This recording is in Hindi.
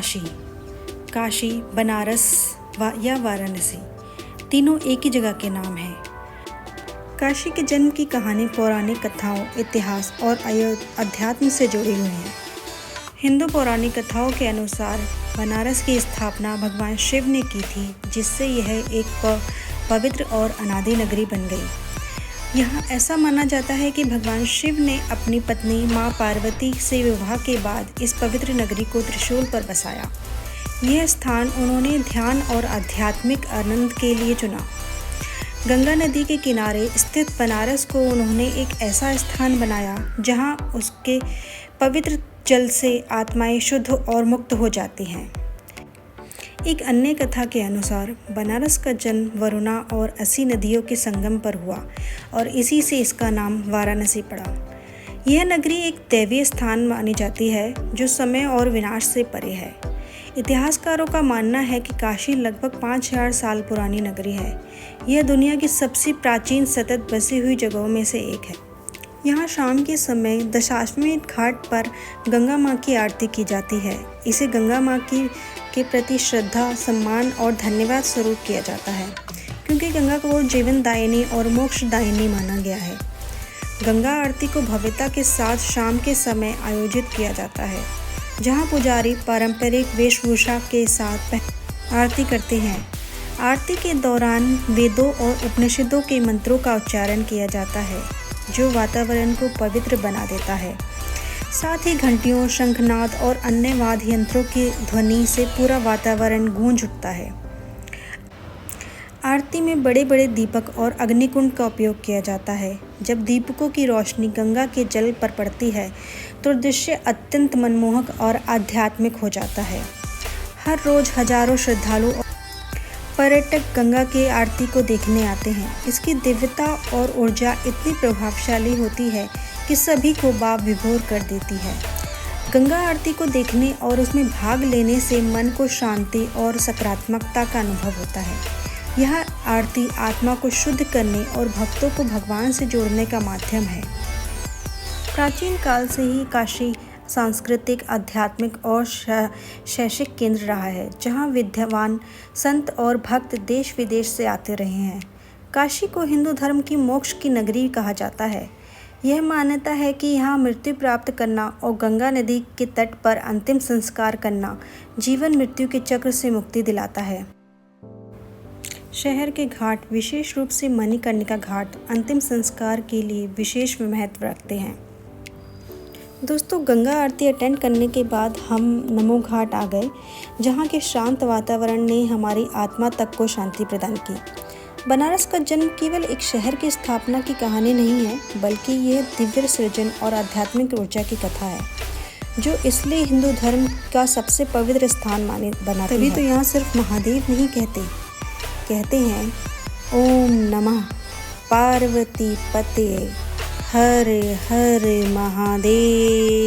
काशी, काशी, बनारस या वाराणसी, तीनों एक ही जगह के नाम हैं। काशी के जन्म की कहानी पौराणिक कथाओं, इतिहास और अध्यात्म से जुड़ी हुई है। हिंदू पौराणिक कथाओं के अनुसार बनारस की स्थापना भगवान शिव ने की थी, जिससे यह एक पवित्र और अनादि नगरी बन गई। यहाँ ऐसा माना जाता है कि भगवान शिव ने अपनी पत्नी माँ पार्वती से विवाह के बाद इस पवित्र नगरी को त्रिशूल पर बसाया। यह स्थान उन्होंने ध्यान और आध्यात्मिक आनंद के लिए चुना। गंगा नदी के किनारे स्थित बनारस को उन्होंने एक ऐसा स्थान बनाया जहाँ उसके पवित्र जल से आत्माएं शुद्ध और मुक्त हो जाती हैं। एक अन्य कथा के अनुसार बनारस का जन्म वरुणा और असी नदियों के संगम पर हुआ और इसी से इसका नाम वाराणसी पड़ा। यह नगरी एक दैवीय स्थान मानी जाती है जो समय और विनाश से परे है। इतिहासकारों का मानना है कि काशी लगभग 5000 साल पुरानी नगरी है। यह दुनिया की सबसे प्राचीन सतत बसी हुई जगहों में से एक है। यहाँ शाम के समय दशाश्वमेध घाट पर गंगा माँ की आरती की जाती है। इसे गंगा माँ के प्रति श्रद्धा, सम्मान और धन्यवाद स्वरूप किया जाता है, क्योंकि गंगा को जीवनदायिनी और मोक्षदायिनी माना गया है। गंगा आरती को भव्यता के साथ शाम के समय आयोजित किया जाता है, जहाँ पुजारी पारंपरिक वेशभूषा के साथ आरती करते हैं। आरती के दौरान वेदों और उपनिषदों के मंत्रों का उच्चारण किया जाता है, जो वातावरण को पवित्र बना देता है। साथ ही घंटियों, शंखनाद और अन्य वाद्य यंत्रों की ध्वनि से पूरा वातावरण गूंज उठता है। आरती में बड़े बड़े दीपक और अग्निकुंड का उपयोग किया जाता है। जब दीपकों की रोशनी गंगा के जल पर पड़ती है तो दृश्य अत्यंत मनमोहक और आध्यात्मिक हो जाता है। हर रोज हजारों श्रद्धालु और पर्यटक गंगा की आरती को देखने आते हैं। इसकी दिव्यता और ऊर्जा इतनी प्रभावशाली होती है कि सभी को भाव विभोर कर देती है। गंगा आरती को देखने और उसमें भाग लेने से मन को शांति और सकारात्मकता का अनुभव होता है। यह आरती आत्मा को शुद्ध करने और भक्तों को भगवान से जोड़ने का माध्यम है। प्राचीन काल से ही काशी सांस्कृतिक, आध्यात्मिक और शैक्षिक केंद्र रहा है, जहाँ विद्वान, संत और भक्त देश विदेश से आते रहे हैं। काशी को हिंदू धर्म की मोक्ष की नगरी कहा जाता है। यह मान्यता है कि यहाँ मृत्यु प्राप्त करना और गंगा नदी के तट पर अंतिम संस्कार करना जीवन मृत्यु के चक्र से मुक्ति दिलाता है। शहर के घाट, विशेष रूप से मणिकर्णिका घाट, अंतिम संस्कार के लिए विशेष महत्व रखते हैं। दोस्तों, गंगा आरती अटेंड करने के बाद हम नमो घाट आ गए, जहाँ के शांत वातावरण ने हमारी आत्मा तक को शांति प्रदान की। बनारस का जन्म केवल एक शहर की स्थापना की कहानी नहीं है, बल्कि यह दिव्य सृजन और आध्यात्मिक ऊर्जा की कथा है, जो इसलिए हिंदू धर्म का सबसे पवित्र स्थान बनाती है। तभी तो यहाँ सिर्फ महादेव नहीं कहते हैं ओम नमः पार्वती पते हर हर महादेव।